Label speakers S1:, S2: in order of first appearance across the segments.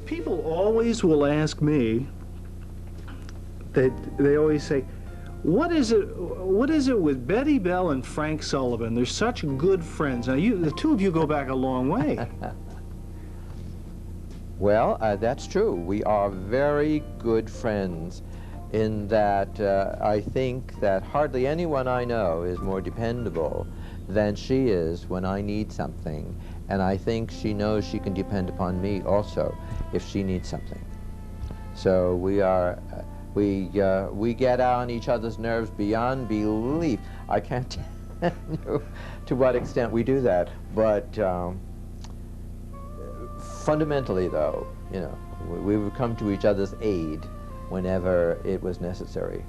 S1: People always will ask me, they always say, what is it with Betty Bell and Frank Sullivan? They're such good friends. Now, the two of you go back a long way.
S2: Well, that's true. We are very good friends in that I think that hardly anyone I know is more dependable than she is when I need something. And I think she knows she can depend upon me also if she needs something. So we get on each other's nerves beyond belief. I can't tell you to what extent we do that, but fundamentally, though, you know, we would come to each other's aid whenever it was necessary.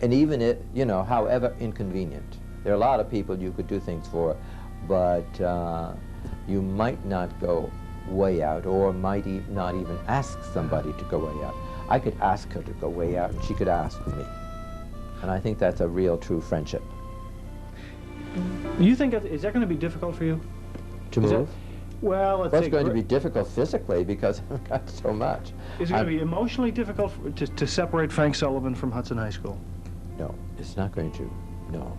S2: And even it, you know, however inconvenient. There are a lot of people you could do things for, but you might not go way out, or might not even ask somebody to go way out. I could ask her to go way out, and she could ask me. And I think that's a real, true friendship.
S1: You think, is that going to be difficult for you?
S2: To move?
S1: Well,
S2: it's going to be difficult physically because I've got so much.
S1: Is it going to be emotionally difficult to separate Frank Sullivan from Hudson High School?
S2: No, it's not going to. No.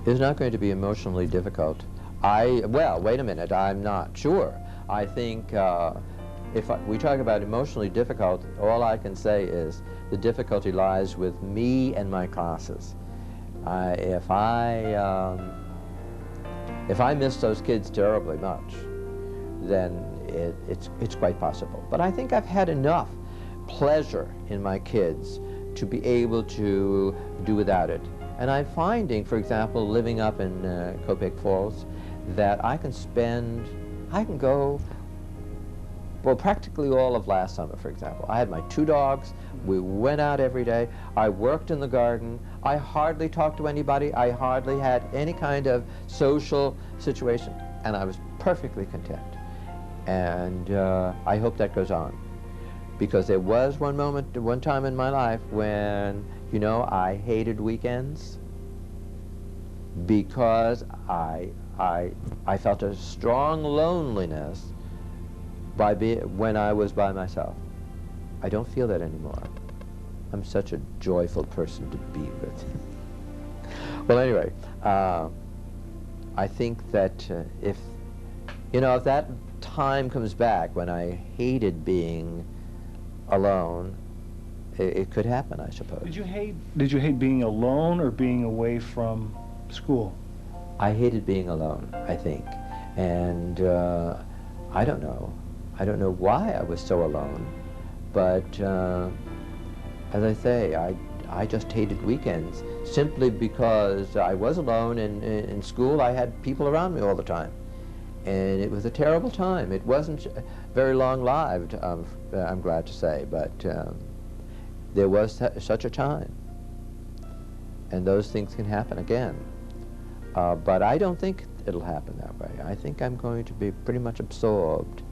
S2: It's not going to be emotionally difficult. Well, wait a minute, I'm not sure. I think if we talk about emotionally difficult, all I can say is the difficulty lies with me and my classes. If I miss those kids terribly much, then it's quite possible. But I think I've had enough pleasure in my kids to be able to do without it. And I'm finding, for example, living up in Copiague Falls, that I can go, well, practically all of last summer, for example. I had my 2 dogs. We went out every day. I worked in the garden. I hardly talked to anybody. I hardly had any kind of social situation. And I was perfectly content. And I hope that goes on. Because there was one time in my life when, you know, I hated weekends because I felt a strong loneliness when I was by myself. I don't feel that anymore. I'm such a joyful person to be with. Well, anyway, I think that if that time comes back when I hated being alone, it could happen, I suppose. Did
S1: you hate being alone or being away from school?
S2: I hated being alone, I think. And I don't know. I don't know why I was so alone. But as I say, I just hated weekends simply because I was alone, and in school I had people around me all the time. And it was a terrible time. It wasn't very long-lived, I'm glad to say, but there was such a time. And those things can happen again. But I don't think it'll happen that way. I think I'm going to be pretty much absorbed.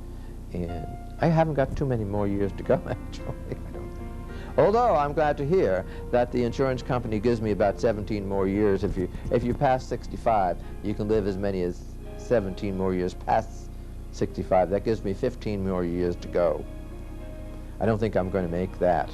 S2: And I haven't got too many more years to go, actually, I don't think. Although I'm glad to hear that the insurance company gives me about 17 more years. If you pass 65, you can live as many as 17 more years past 65. That gives me 15 more years to go. I don't think I'm going to make that.